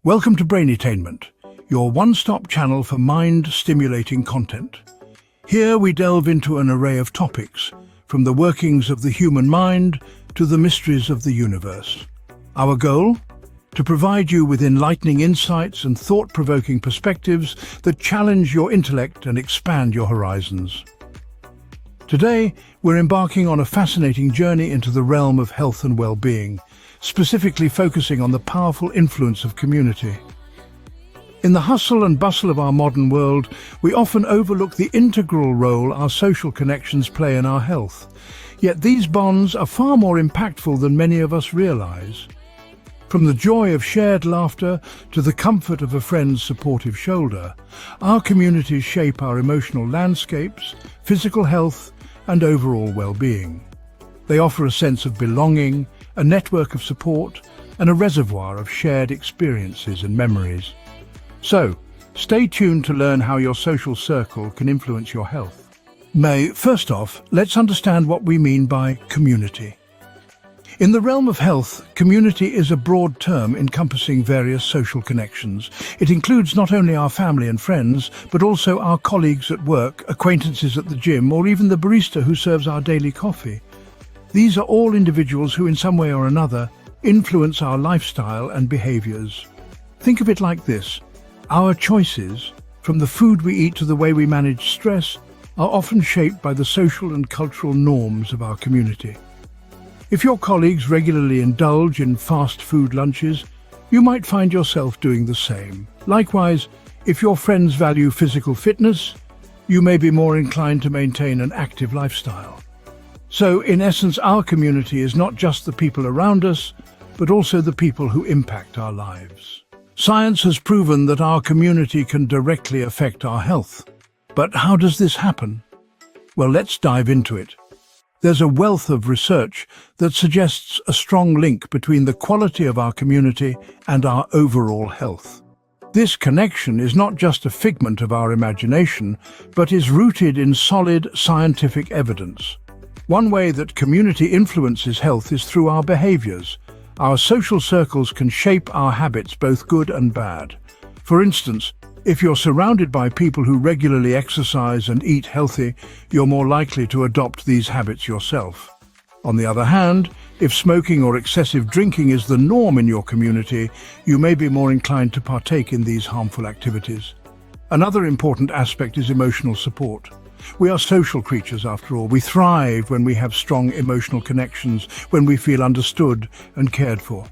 Welcome to Brainetainment, your one-stop channel for mind-stimulating content. Here we delve into an array of topics, from the workings of the human mind to the mysteries of the universe. Our goal? To provide you with enlightening insights and thought-provoking perspectives that challenge your intellect and expand your horizons. Today, we're embarking on a fascinating journey into the realm of health and well-being, specifically focusing on the powerful influence of community. In the hustle and bustle of our modern world, we often overlook the integral role our social connections play in our health. Yet these bonds are far more impactful than many of us realize. From the joy of shared laughter to the comfort of a friend's supportive shoulder, our communities shape our emotional landscapes, physical health, and overall well-being. They offer a sense of belonging, a network of support, and a reservoir of shared experiences and memories. So, stay tuned to learn how your social circle can influence your health. First off, let's understand what we mean by community. In the realm of health, community is a broad term encompassing various social connections. It includes not only our family and friends, but also our colleagues at work, acquaintances at the gym, or even the barista who serves our daily coffee. These are all individuals who, in some way or another, influence our lifestyle and behaviors. Think of it like this. Our choices, from the food we eat to the way we manage stress, are often shaped by the social and cultural norms of our community. If your colleagues regularly indulge in fast food lunches, you might find yourself doing the same. Likewise, if your friends value physical fitness, you may be more inclined to maintain an active lifestyle. So, in essence, our community is not just the people around us, but also the people who impact our lives. Science has proven that our community can directly affect our health. But how does this happen? Well, let's dive into it. There's a wealth of research that suggests a strong link between the quality of our community and our overall health. This connection is not just a figment of our imagination, but is rooted in solid scientific evidence. One way that community influences health is through our behaviors. Our social circles can shape our habits, both good and bad. For instance, if you're surrounded by people who regularly exercise and eat healthy, you're more likely to adopt these habits yourself. On the other hand, if smoking or excessive drinking is the norm in your community, you may be more inclined to partake in these harmful activities. Another important aspect is emotional support. We are social creatures, after all. We thrive when we have strong emotional connections, when we feel understood and cared for.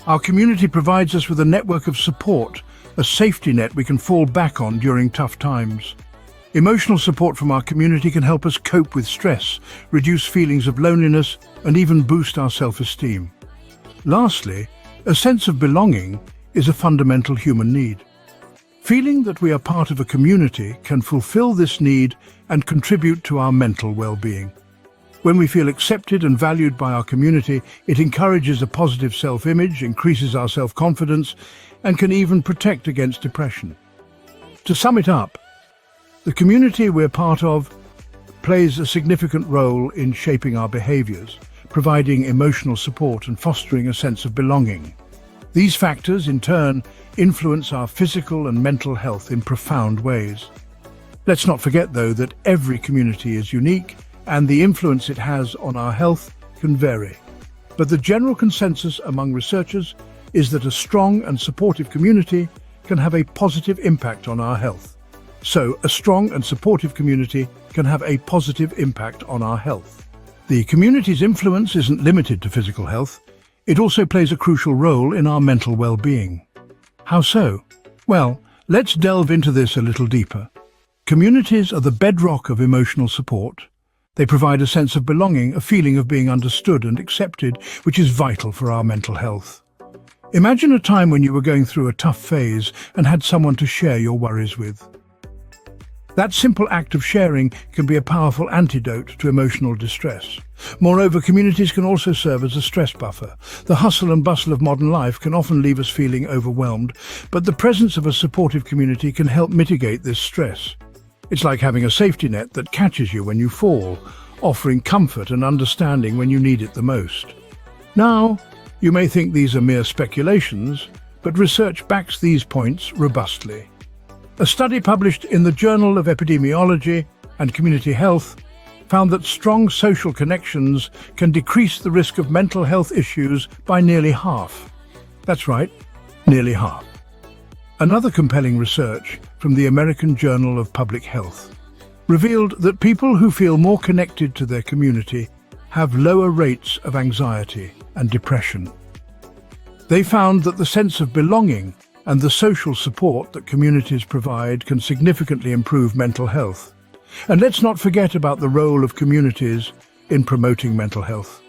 Our community provides us with a network of support, a safety net we can fall back on during tough times. Emotional support from our community can help us cope with stress, reduce feelings of loneliness, and even boost our self-esteem. Lastly, a sense of belonging is a fundamental human need. Feeling that we are part of a community can fulfill this need and contribute to our mental well-being. When we feel accepted and valued by our community, it encourages a positive self-image, increases our self-confidence, and can even protect against depression. To sum it up, the community we're part of plays a significant role in shaping our behaviors, providing emotional support and fostering a sense of belonging. These factors, in turn, influence our physical and mental health in profound ways. Let's not forget, though, that every community is unique, and the influence it has on our health can vary. But the general consensus among researchers is that a strong and supportive community can have a positive impact on our health. So, a strong and supportive community can have a positive impact on our health. The community's influence isn't limited to physical health. It also plays a crucial role in our mental well-being. How so? Well, let's delve into this a little deeper. Communities are the bedrock of emotional support. They provide a sense of belonging, a feeling of being understood and accepted, which is vital for our mental health. Imagine a time when you were going through a tough phase and had someone to share your worries with. That simple act of sharing can be a powerful antidote to emotional distress. Moreover, communities can also serve as a stress buffer. The hustle and bustle of modern life can often leave us feeling overwhelmed, but the presence of a supportive community can help mitigate this stress. It's like having a safety net that catches you when you fall, offering comfort and understanding when you need it the most. Now, you may think these are mere speculations, but research backs these points robustly. A study published in the Journal of Epidemiology and Community Health found that strong social connections can decrease the risk of mental health issues by nearly half. That's right, nearly half. Another compelling research from the American Journal of Public Health revealed that people who feel more connected to their community have lower rates of anxiety and depression. They found that the sense of belonging and the social support that communities provide can significantly improve mental health. And let's not forget about the role of communities in promoting mental health.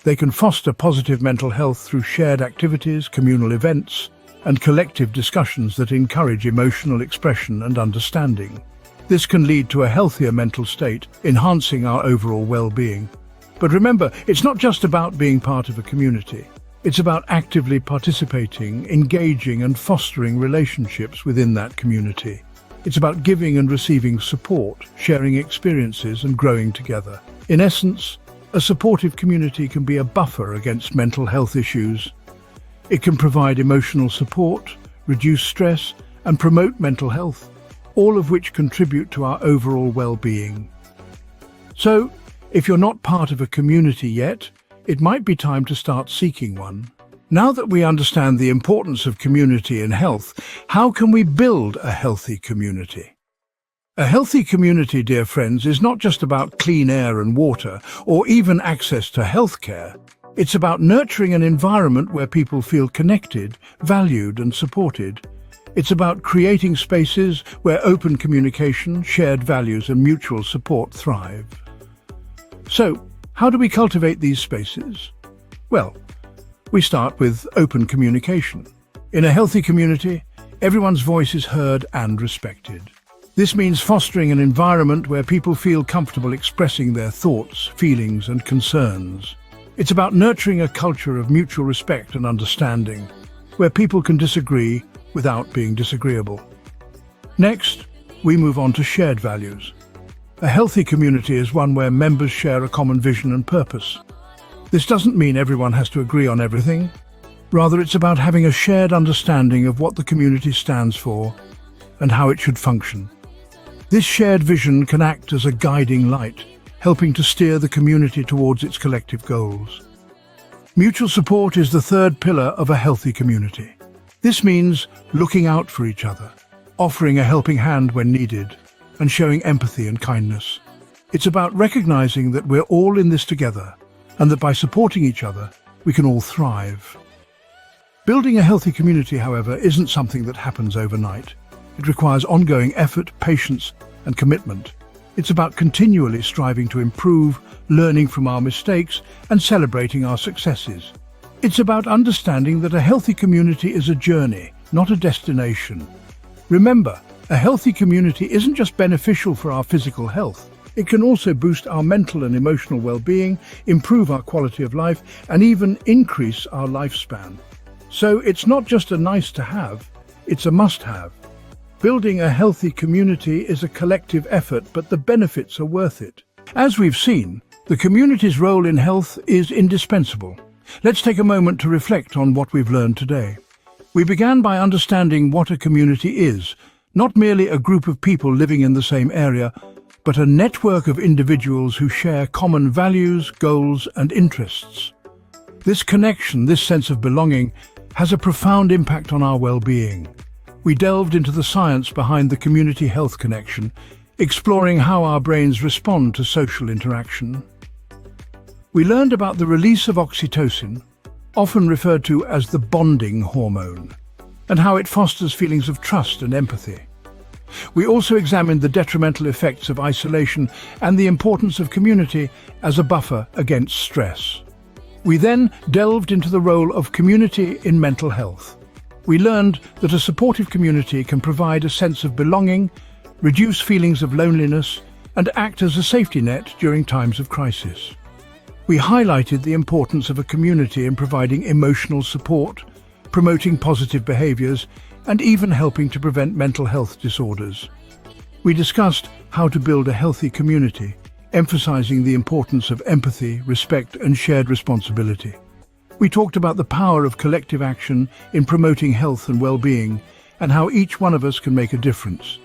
They can foster positive mental health through shared activities, communal events, and collective discussions that encourage emotional expression and understanding. This can lead to a healthier mental state, enhancing our overall well-being. But remember, it's not just about being part of a community. It's about actively participating, engaging, and fostering relationships within that community. It's about giving and receiving support, sharing experiences, and growing together. In essence, a supportive community can be a buffer against mental health issues. It can provide emotional support, reduce stress, and promote mental health, all of which contribute to our overall well-being. So, if you're not part of a community yet, it might be time to start seeking one. Now that we understand the importance of community in health, how can we build a healthy community? A healthy community, dear friends, is not just about clean air and water, or even access to healthcare. It's about nurturing an environment where people feel connected, valued, and supported. It's about creating spaces where open communication, shared values, and mutual support thrive. So, how do we cultivate these spaces? Well, we start with open communication. In a healthy community, everyone's voice is heard and respected. This means fostering an environment where people feel comfortable expressing their thoughts, feelings, and concerns. It's about nurturing a culture of mutual respect and understanding, where people can disagree without being disagreeable. Next, we move on to shared values. A healthy community is one where members share a common vision and purpose. This doesn't mean everyone has to agree on everything. Rather, it's about having a shared understanding of what the community stands for and how it should function. This shared vision can act as a guiding light, helping to steer the community towards its collective goals. Mutual support is the third pillar of a healthy community. This means looking out for each other, offering a helping hand when needed, and showing empathy and kindness. It's about recognizing that we're all in this together, and that by supporting each other, we can all thrive. Building a healthy community, however, isn't something that happens overnight. It requires ongoing effort, patience, and commitment. It's about continually striving to improve, learning from our mistakes, and celebrating our successes. It's about understanding that a healthy community is a journey, not a destination. Remember, a healthy community isn't just beneficial for our physical health. It can also boost our mental and emotional well-being, improve our quality of life, and even increase our lifespan. So it's not just a nice to have, it's a must-have. Building a healthy community is a collective effort, but the benefits are worth it. As we've seen, the community's role in health is indispensable. Let's take a moment to reflect on what we've learned today. We began by understanding what a community is, not merely a group of people living in the same area, but a network of individuals who share common values, goals, and interests. This connection, this sense of belonging, has a profound impact on our well-being. We delved into the science behind the community health connection, exploring how our brains respond to social interaction. We learned about the release of oxytocin, often referred to as the bonding hormone, and how it fosters feelings of trust and empathy. We also examined the detrimental effects of isolation and the importance of community as a buffer against stress. We then delved into the role of community in mental health. We learned that a supportive community can provide a sense of belonging, reduce feelings of loneliness, and act as a safety net during times of crisis. We highlighted the importance of a community in providing emotional support, promoting positive behaviors, and even helping to prevent mental health disorders. We discussed how to build a healthy community, emphasizing the importance of empathy, respect, and shared responsibility. We talked about the power of collective action in promoting health and well-being, and how each one of us can make a difference.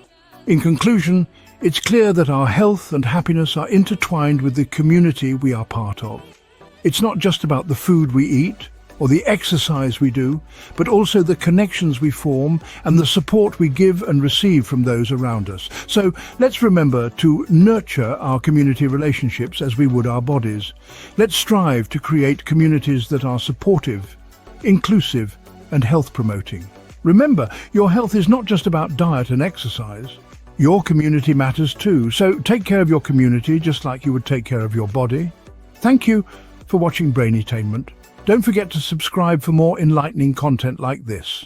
In conclusion, it's clear that our health and happiness are intertwined with the community we are part of. It's not just about the food we eat or the exercise we do, but also the connections we form and the support we give and receive from those around us. So let's remember to nurture our community relationships as we would our bodies. Let's strive to create communities that are supportive, inclusive, and health-promoting. Remember, your health is not just about diet and exercise. Your community matters too, so take care of your community just like you would take care of your body. Thank you for watching Braintainment. Don't forget to subscribe for more enlightening content like this.